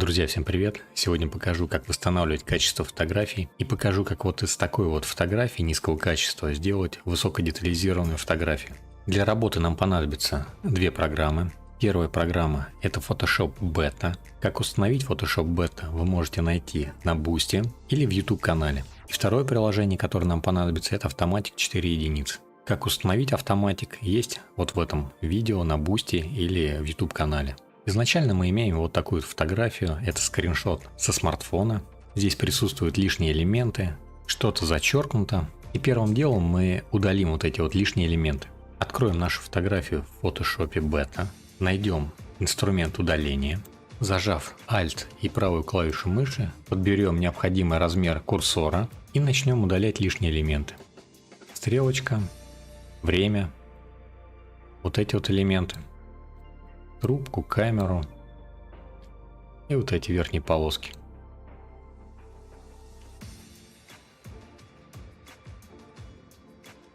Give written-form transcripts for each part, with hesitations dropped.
Друзья, всем привет! Сегодня покажу, как восстанавливать качество фотографий и покажу, как вот из такой вот фотографии низкого качества сделать высокодетализированную фотографию. Для работы нам понадобится две программы. Первая программа – это Photoshop Beta. Как установить Photoshop Beta, вы можете найти на Boosty или в YouTube канале. И второе приложение, которое нам понадобится, это Automatic 4 единицы. Как установить Automatic, есть вот в этом видео на Boosty или в YouTube канале. Изначально мы имеем вот такую фотографию, это скриншот со смартфона. Здесь присутствуют лишние элементы, что-то зачеркнуто. И первым делом мы удалим вот эти вот лишние элементы. Откроем нашу фотографию в Photoshop Beta, найдем инструмент удаления. Зажав Alt и правую клавишу мыши, подберем необходимый размер курсора и начнем удалять лишние элементы. Стрелочка, время, вот эти вот элементы. Трубку, камеру и вот эти верхние полоски.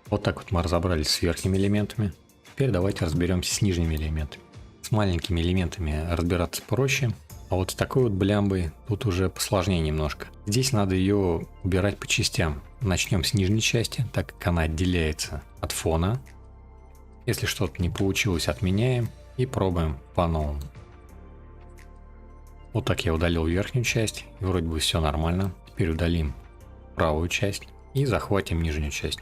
Вот так вот мы разобрались с верхними элементами. Теперь давайте разберемся с нижними элементами. С маленькими элементами разбираться проще, а вот с такой вот блямбой тут уже посложнее немножко. Здесь надо ее убирать по частям. Начнем с нижней части, так как она отделяется от фона. Если что-то не получилось, отменяем. И пробуем по-новому. Вот так я удалил верхнюю часть. И вроде бы все нормально. Теперь удалим правую часть и захватим нижнюю часть.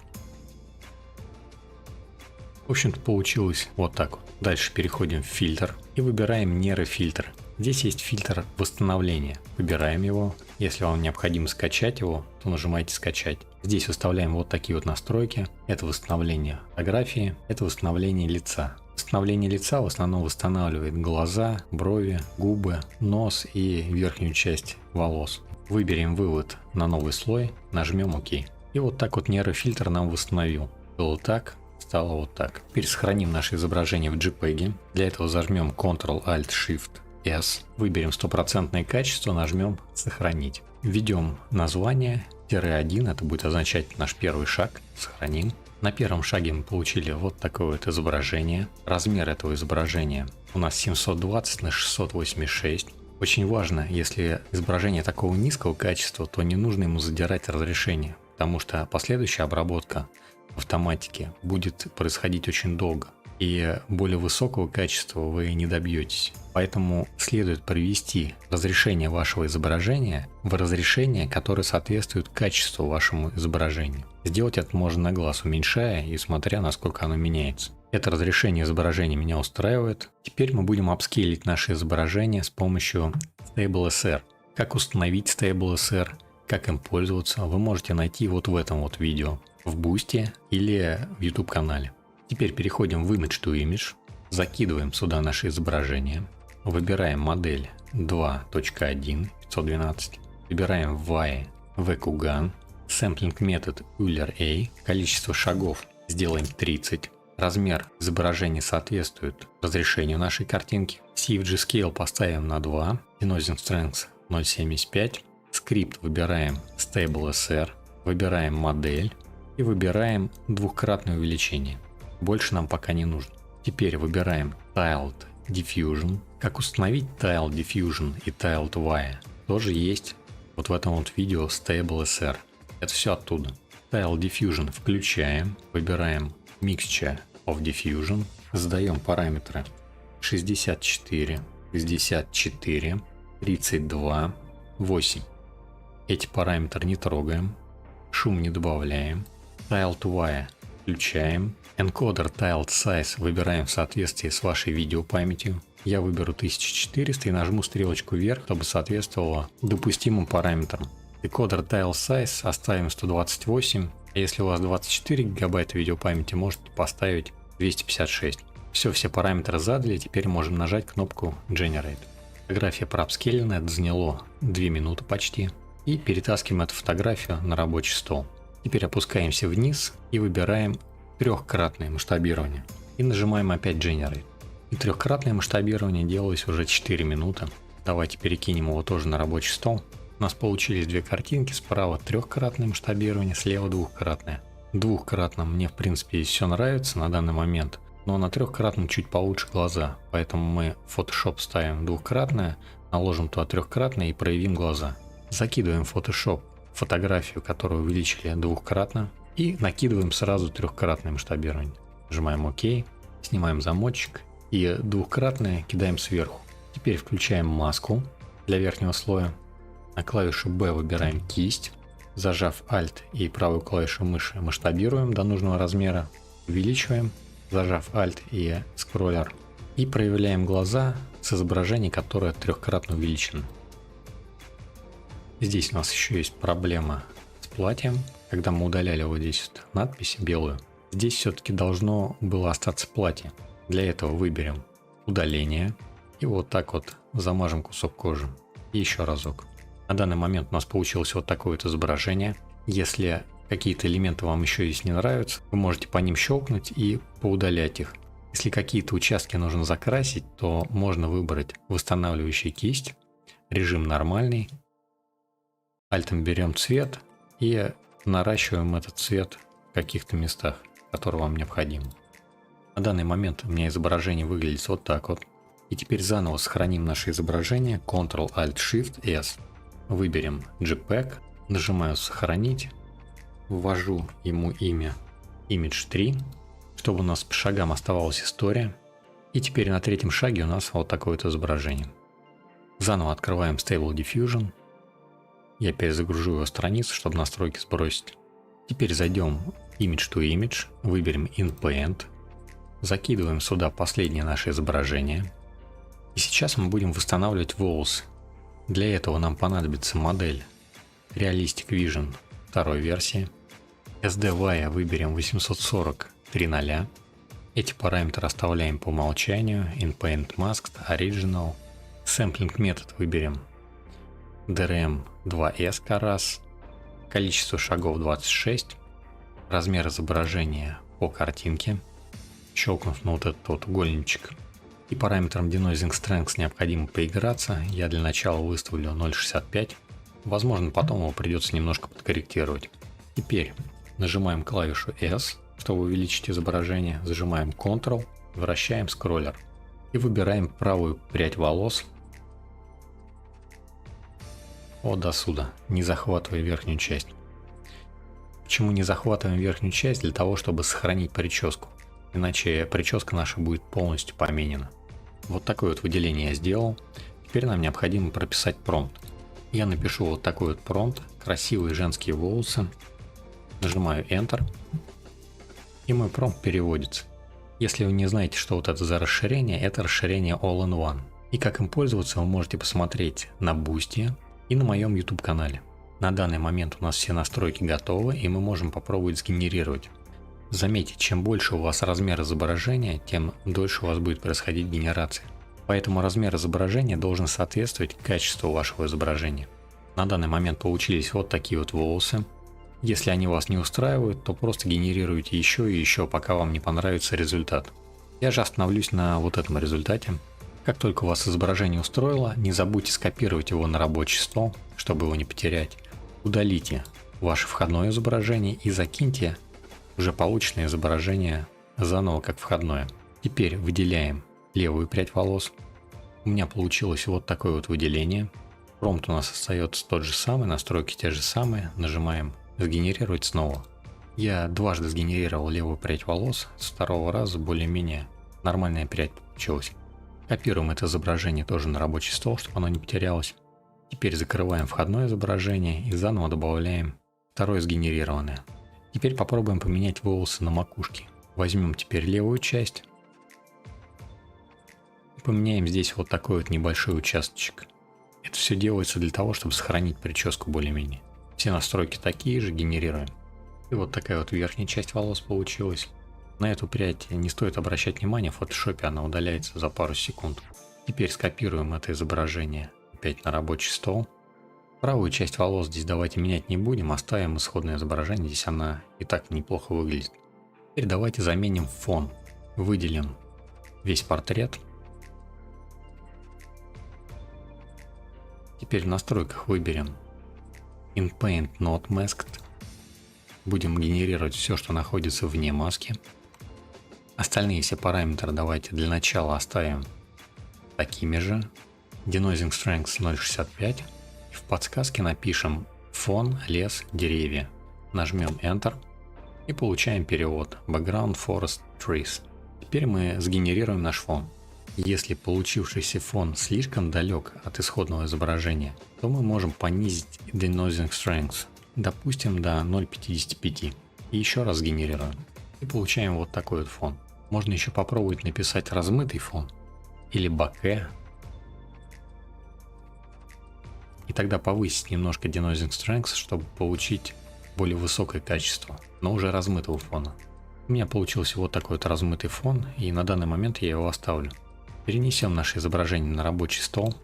В общем-то получилось вот так вот. Дальше переходим в фильтр и выбираем нейрофильтр. Здесь есть фильтр восстановления. Выбираем его. Если вам необходимо скачать его, то нажимаете скачать. Здесь выставляем вот такие вот настройки. Это восстановление фотографии, это восстановление лица. Восстановление лица в основном восстанавливает глаза, брови, губы, нос и верхнюю часть волос. Выберем вывод на новый слой, нажмем ОК. И вот так вот нейрофильтр нам восстановил. Было так, стало вот так. Теперь сохраним наше изображение в JPEG. Для этого зажмем Ctrl-Alt-Shift-S. Выберем стопроцентное качество, нажмем сохранить. Введем название -1, это будет означать наш первый шаг. Сохраним. На первом шаге мы получили вот такое вот изображение. Размер этого изображения у нас 720 на 686. Очень важно, если изображение такого низкого качества, то не нужно ему задирать разрешение, потому что последующая обработка в автоматике будет происходить очень долго. И более высокого качества вы не добьетесь. Поэтому следует привести разрешение вашего изображения в разрешение, которое соответствует качеству вашему изображению. Сделать это можно на глаз, уменьшая и смотря, насколько оно меняется. Это разрешение изображения меня устраивает. Теперь мы будем апскейлить наше изображение с помощью StableSR. Как установить StableSR, как им пользоваться, вы можете найти вот в этом вот видео, в Boosty или в YouTube канале. Теперь переходим в Image to Image, закидываем сюда наше изображение, выбираем модель 2.1 512, выбираем Y VQGAN, Sampling метод Euler-A, количество шагов сделаем 30, размер изображения соответствует разрешению нашей картинки, CFG Scale поставим на 2, Denoising Strength 0.75, скрипт выбираем StableSR, выбираем модель и выбираем двукратное увеличение. Больше нам пока не нужно. Теперь выбираем Tiled Diffusion. Как установить Tiled Diffusion и Tiled Y, тоже есть вот в этом вот видео StableSR. Это все оттуда. Tiled Diffusion включаем, выбираем Mixture of Diffusion, задаем параметры 64, 64, 32, 8. Эти параметры не трогаем, шум не добавляем. Tiled Y включаем. Encoder Tiled Size выбираем в соответствии с вашей видеопамятью. Я выберу 1400 и нажму стрелочку вверх, чтобы соответствовало допустимым параметрам. Decoder Tiled Size оставим 128, а если у вас 24 гигабайта видеопамяти, можете поставить 256. Все параметры задали, теперь можем нажать кнопку Generate. Фотография проапскейлена, это заняло 2 минуты почти. И перетаскиваем эту фотографию на рабочий стол. Теперь опускаемся вниз и выбираем трехкратное масштабирование. И нажимаем опять Generate. И трехкратное масштабирование делалось уже 4 минуты. Давайте перекинем его тоже на рабочий стол. У нас получились две картинки. Справа трехкратное масштабирование, слева двухкратное. Двухкратном мне в принципе все нравится на данный момент. Но на трехкратном чуть получше глаза. Поэтому мы Photoshop ставим двухкратное. Наложим туда трехкратно и проявим глаза. Закидываем в Photoshop фотографию, которую увеличили двухкратно, и накидываем сразу трехкратное масштабирование. Нажимаем ОК, снимаем замочек и двухкратное кидаем сверху. Теперь включаем маску для верхнего слоя. На клавишу B выбираем кисть. Зажав Alt и правую клавишу мыши, масштабируем до нужного размера. Увеличиваем, зажав Alt и скроллер. И проявляем глаза с изображения, которое трехкратно увеличено. Здесь у нас еще есть проблема с платьем. Когда мы удаляли вот здесь вот надпись белую, здесь все-таки должно было остаться платье. Для этого выберем удаление и вот так вот замажем кусок кожи. И еще разок. На данный момент у нас получилось вот такое вот изображение. Если какие-то элементы вам еще здесь не нравятся, вы можете по ним щелкнуть и поудалять их. Если какие-то участки нужно закрасить, то можно выбрать восстанавливающий кисть, режим нормальный. Альтом берем цвет и наращиваем этот цвет в каких-то местах, которые вам необходимы. На данный момент у меня изображение выглядит вот так вот. И теперь заново сохраним наше изображение. Ctrl-Alt-Shift-S. Выберем JPEG, нажимаю «Сохранить», ввожу ему имя Image3, чтобы у нас по шагам оставалась история. И теперь на третьем шаге у нас вот такое вот изображение. Заново открываем Stable Diffusion. Я перезагружу его страницу, чтобы настройки сбросить. Теперь зайдем Image to Image, выберем InPaint, закидываем сюда последнее наше изображение. И сейчас мы будем восстанавливать волосы. Для этого нам понадобится модель Realistic Vision второй версии. SDY выберем 840 3.0. Эти параметры оставляем по умолчанию. InPaint Masked, Original. Sampling метод выберем DRM 2S раз. Количество шагов 26. Размер изображения по картинке. Щелкнув на вот этот вот угольничек. И параметром Denoising Strength необходимо поиграться. Я для начала выставлю 0.65. Возможно, потом его придется немножко подкорректировать. Теперь нажимаем клавишу S, чтобы увеличить изображение. Зажимаем Ctrl, вращаем скроллер. И выбираем правую прядь волос. Вот до сюда, не захватывая верхнюю часть. Почему не захватываем верхнюю часть? Для того, чтобы сохранить прическу. Иначе прическа наша будет полностью поменена. Вот такое вот выделение я сделал. Теперь нам необходимо прописать промпт. Я напишу вот такой вот промпт. Красивые женские волосы. Нажимаю Enter. И мой промпт переводится. Если вы не знаете, что вот это за расширение, это расширение All-in-One. И как им пользоваться, вы можете посмотреть на Boosty и на моем YouTube канале. На данный момент у нас все настройки готовы, и мы можем попробовать сгенерировать. Заметьте, чем больше у вас размер изображения, тем дольше у вас будет происходить генерация. Поэтому размер изображения должен соответствовать качеству вашего изображения. На данный момент получились вот такие вот волосы. Если они вас не устраивают, то просто генерируйте еще и еще, пока вам не понравится результат. Я же остановлюсь на вот этом результате. Как только у вас изображение устроило, не забудьте скопировать его на рабочий стол, чтобы его не потерять. Удалите ваше входное изображение и закиньте уже полученное изображение заново как входное. Теперь выделяем левую прядь волос. У меня получилось вот такое вот выделение. Промпт у нас остается тот же самый, настройки те же самые. Нажимаем «Сгенерировать снова». Я дважды сгенерировал левую прядь волос, с второго раза более-менее нормальная прядь получилась. Копируем это изображение тоже на рабочий стол, чтобы оно не потерялось. Теперь закрываем входное изображение и заново добавляем второе сгенерированное. Теперь попробуем поменять волосы на макушке. Возьмем теперь левую часть. Поменяем здесь вот такой вот небольшой участочек. Это все делается для того, чтобы сохранить прическу более-менее. Все настройки такие же, генерируем. И вот такая вот верхняя часть волос получилась. На эту прядь не стоит обращать внимание, в фотошопе она удаляется за пару секунд. Теперь скопируем это изображение опять на рабочий стол. Правую часть волос здесь давайте менять не будем, оставим исходное изображение, здесь она и так неплохо выглядит. Теперь давайте заменим фон. Выделим весь портрет. Теперь в настройках выберем InPaint Not Masked. Будем генерировать все, что находится вне маски. Остальные все параметры давайте для начала оставим такими же. Denoising Strength 0.65 и в подсказке напишем фон, лес, деревья. Нажмем Enter и получаем перевод Background Forest Trees. Теперь мы сгенерируем наш фон. Если получившийся фон слишком далек от исходного изображения, то мы можем понизить Denoising Strength, допустим, до 0.55. И еще раз генерируем. И получаем вот такой вот фон. Можно еще попробовать написать размытый фон или боке. И тогда повысить немножко Denoising Strength, чтобы получить более высокое качество, но уже размытого фона. У меня получился вот такой вот размытый фон, и на данный момент я его оставлю. Перенесем наше изображение на рабочий стол,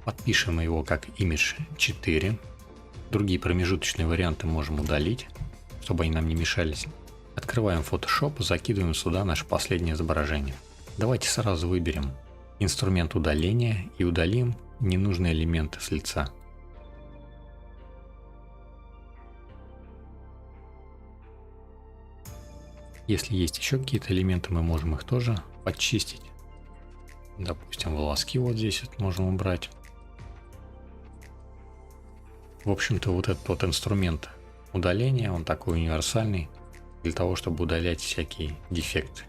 подпишем его как Image 4. Другие промежуточные варианты можем удалить, чтобы они нам не мешались. Открываем Photoshop, закидываем сюда наше последнее изображение. Давайте сразу выберем инструмент удаления и удалим ненужные элементы с лица. Если есть еще какие-то элементы, мы можем их тоже подчистить. Допустим, волоски вот здесь вот можем убрать. В общем-то, вот этот вот инструмент удаления, он такой универсальный для того, чтобы удалять всякие дефекты.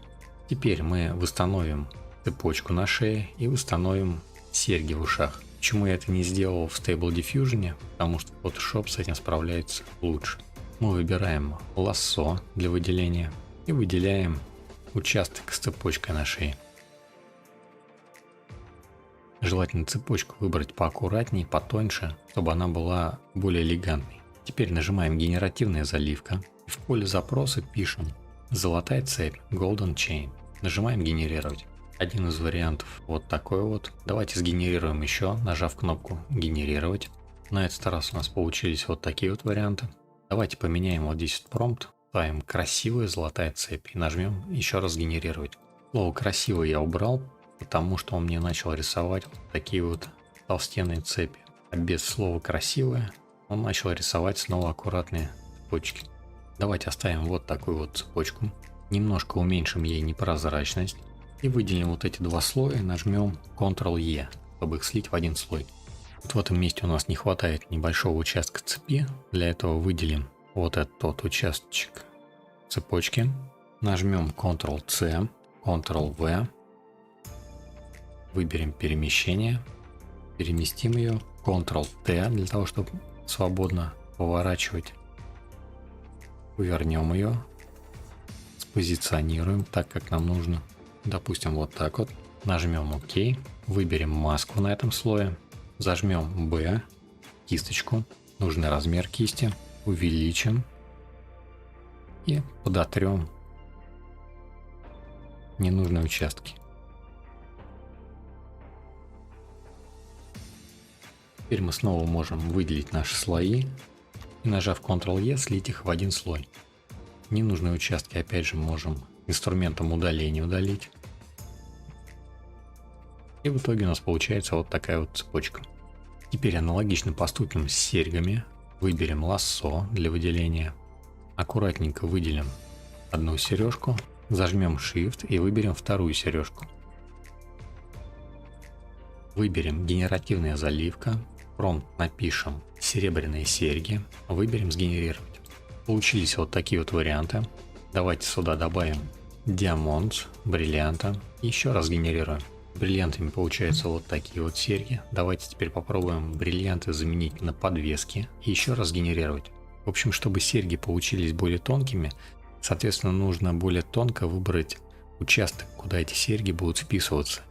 Теперь мы восстановим цепочку на шее и восстановим серьги в ушах. Почему я это не сделал в Stable Diffusion? Потому что Photoshop с этим справляется лучше. Мы выбираем лассо для выделения и выделяем участок с цепочкой на шее. Желательно цепочку выбрать поаккуратнее, потоньше, чтобы она была более элегантной. Теперь нажимаем «Генеративная заливка» и в поле запроса пишем «Золотая цепь Golden Chain». Нажимаем «Генерировать». Один из вариантов вот такой вот. Давайте сгенерируем еще, нажав кнопку «Генерировать». На этот раз у нас получились вот такие вот варианты. Давайте поменяем вот здесь промпт. Ставим «Красивая золотая цепь» и нажмем еще раз «Генерировать». Слово «красивый» я убрал, потому что он мне начал рисовать вот такие вот толстенные цепи. А без слова «красивая» он начал рисовать снова аккуратные цепочки. Давайте оставим вот такую вот цепочку. Немножко уменьшим ей непрозрачность. И выделим вот эти два слоя и нажмем Ctrl-E, чтобы их слить в один слой. Вот в этом месте у нас не хватает небольшого участка цепи. Для этого выделим вот этот вот участочек цепочки. Нажмем Ctrl-C, Ctrl-V. Выберем перемещение. Переместим ее. Ctrl-T для того, чтобы свободно поворачивать. Повернем ее. Спозиционируем так, как нам нужно. Допустим, вот так вот. Нажмем ОК. Выберем маску на этом слое. Зажмем B, кисточку, нужный размер кисти. Увеличим. И подотрем ненужные участки. Теперь мы снова можем выделить наши слои. И нажав Ctrl-E, слить их в один слой. Ненужные участки опять же можем инструментом удаления удалить. И в итоге у нас получается вот такая вот цепочка. Теперь аналогично поступим с серьгами. Выберем лассо для выделения. Аккуратненько выделим одну сережку. Зажмем Shift и выберем вторую сережку. Выберем генеративная заливка. Промпт напишем серебряные серьги. Выберем сгенерировать. Получились вот такие вот варианты. Давайте сюда добавим диамант, бриллианта. И еще раз генерируем. Бриллиантами получаются вот такие вот серьги. Давайте теперь попробуем бриллианты заменить на подвески. И еще раз генерировать. В общем, чтобы серьги получились более тонкими, соответственно, нужно более тонко выбрать участок, куда эти серьги будут вписываться.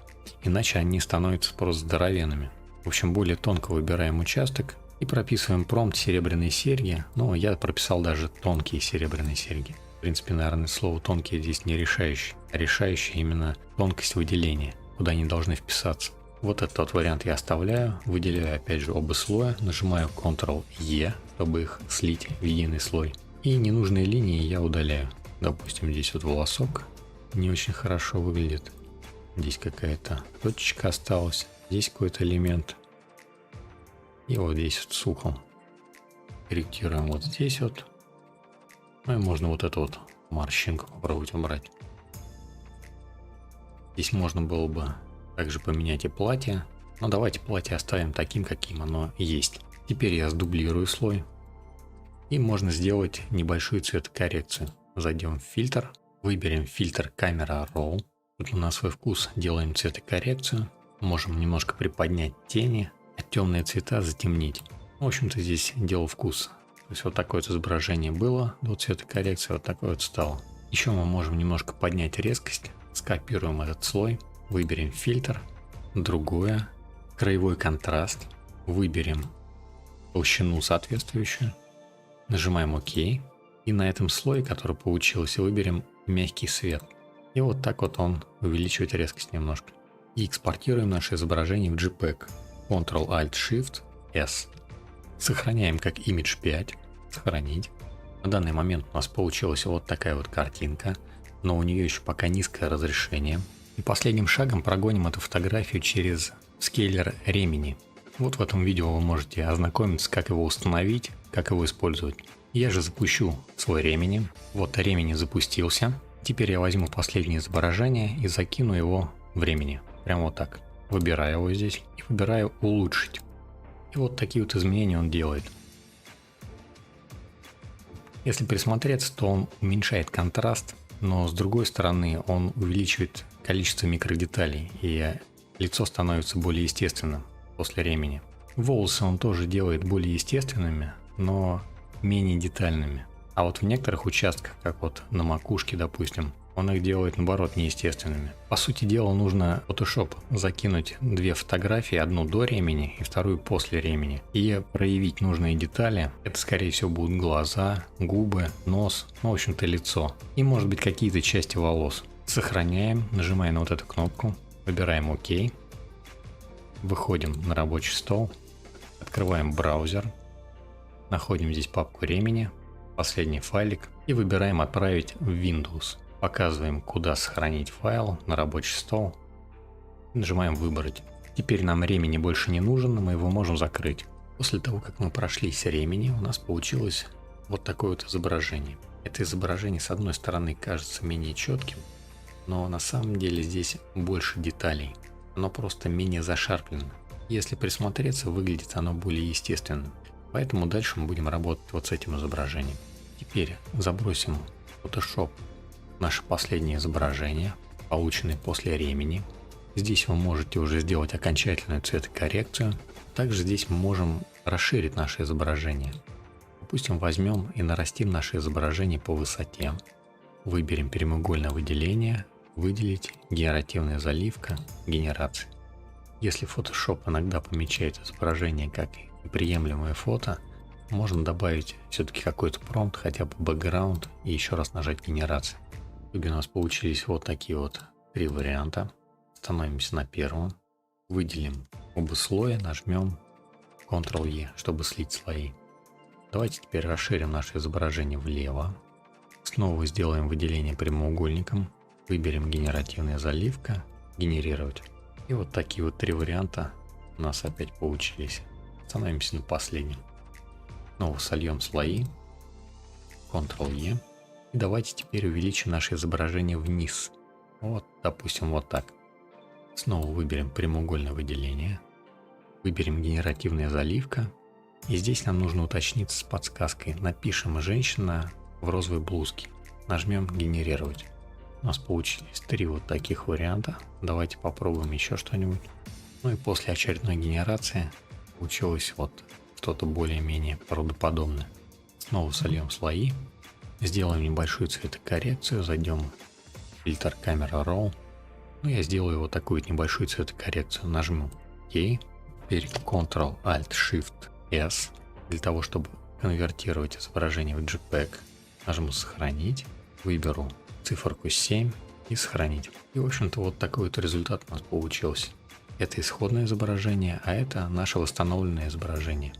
Иначе они становятся просто здоровенными. В общем, более тонко выбираем участок и прописываем промпт серебряные серьги. Но я прописал даже тонкие серебряные серьги. В принципе, наверное, слово «тонкие» здесь не решающее. А решающее именно тонкость выделения, куда они должны вписаться. Вот этот вот вариант я оставляю. Выделяю опять же оба слоя. Нажимаю Ctrl-E, чтобы их слить в единый слой. И ненужные линии я удаляю. Допустим, здесь вот волосок не очень хорошо выглядит. Здесь какая-то точечка осталась. Здесь какой-то элемент. И вот здесь вот с ухом. Корректируем вот здесь вот. Ну и можно вот эту вот морщинку попробовать убрать. Здесь можно было бы также поменять и платье. Но давайте платье оставим таким, каким оно есть. Теперь я сдублирую слой. И можно сделать небольшую цветокоррекцию. Зайдем в фильтр, выберем фильтр Camera Raw. Тут на свой вкус делаем цветокоррекцию. Можем немножко приподнять тени, а темные цвета затемнить. В общем-то здесь дело вкуса. То есть вот такое вот изображение было до цветокоррекции, вот такое вот стало. Еще мы можем немножко поднять резкость. Скопируем этот слой, выберем фильтр, другое, краевой контраст, выберем толщину соответствующую, нажимаем ОК. И на этом слое, который получился, выберем мягкий свет. И вот так вот он увеличивает резкость немножко. И экспортируем наше изображение в JPEG. Ctrl-Alt-Shift-S. Сохраняем как Image 5. Сохранить. На данный момент у нас получилась вот такая вот картинка, но у нее еще пока низкое разрешение. И последним шагом прогоним эту фотографию через скейлер Ремини. Вот в этом видео вы можете ознакомиться, как его установить, как его использовать. Я же запущу свой Ремини. Вот Ремини запустился. Теперь я возьму последнее изображение и закину его в Ремини. Прямо вот так. Выбираю его здесь и выбираю улучшить. И вот такие вот изменения он делает. Если присмотреться, то он уменьшает контраст, но с другой стороны он увеличивает количество микродеталей, и лицо становится более естественным после Ремини. Волосы он тоже делает более естественными, но менее детальными. А вот в некоторых участках, как вот на макушке, допустим, он их делает наоборот неестественными. По сути дела нужно в Photoshop закинуть две фотографии, одну до Ремини и вторую после Ремини, и проявить нужные детали. Это скорее всего будут глаза, губы, нос, ну в общем-то лицо. И может быть какие-то части волос. Сохраняем, нажимаем на вот эту кнопку, выбираем ОК, выходим на рабочий стол, открываем браузер, находим здесь папку Ремини, последний файлик и выбираем «Отправить в Windows». Показываем, куда сохранить файл, на рабочий стол. Нажимаем «Выбрать». Теперь нам Ремини больше не нужен, мы его можем закрыть. После того, как мы прошлись Ремини, у нас получилось вот такое вот изображение. Это изображение с одной стороны кажется менее четким, но на самом деле здесь больше деталей. Оно просто менее зашарплено. Если присмотреться, выглядит оно более естественным. Поэтому дальше мы будем работать вот с этим изображением. Теперь забросим в Photoshop наше последнее изображение, полученное после Ремини. Здесь вы можете уже сделать окончательную цветокоррекцию. Также здесь мы можем расширить наше изображение. Допустим, возьмем и нарастим наше изображение по высоте. Выберем прямоугольное выделение, выделить, генеративная заливка, генерация. Если Photoshop иногда помечает изображение как неприемлемое фото, можно добавить все-таки какой-то промпт, хотя бы бэкграунд, и еще раз нажать генерацию. В итоге у нас получились вот такие вот три варианта. Становимся на первом, выделим оба слоя, нажмем Ctrl-E, чтобы слить слои. Давайте теперь расширим наше изображение влево. Снова сделаем выделение прямоугольником, выберем генеративная заливка, генерировать. И вот такие вот три варианта у нас опять получились. Становимся на последнем. Снова сольем слои, Ctrl-E. И давайте теперь увеличим наше изображение вниз. Вот, допустим, вот так. Снова выберем прямоугольное выделение. Выберем генеративная заливка. И здесь нам нужно уточниться с подсказкой. Напишем «Женщина в розовой блузке». Нажмем «Генерировать». У нас получились три вот таких варианта. Давайте попробуем еще что-нибудь. Ну и после очередной генерации получилось вот что-то более-менее правдоподобное. Снова сольем слои. Сделаем небольшую цветокоррекцию. Зайдем в фильтр Camera Raw. Ну, я сделаю вот такую вот небольшую цветокоррекцию. Нажму OK. Теперь Ctrl-Alt-Shift-S для того, чтобы конвертировать изображение в JPEG. Нажму «Сохранить». Выберу циферку 7 и «Сохранить». И, в общем-то, вот такой вот результат у нас получился. Это исходное изображение, а это наше восстановленное изображение.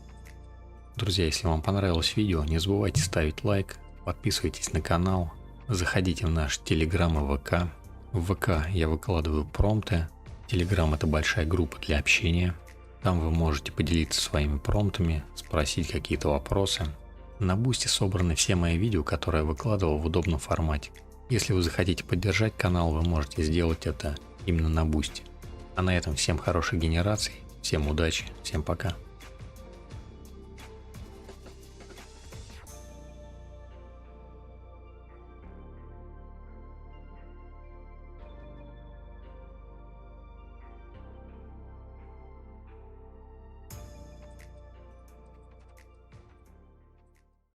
Друзья, если вам понравилось видео, не забывайте ставить лайк, подписывайтесь на канал, заходите в наш Telegram и ВК. В ВК я выкладываю промпты, Telegram — это большая группа для общения. Там вы можете поделиться своими промптами, спросить какие-то вопросы. На Boosty собраны все мои видео, которые я выкладывал в удобном формате. Если вы захотите поддержать канал, вы можете сделать это именно на Boosty. А на этом всем хорошей генерации Всем удачи, всем пока.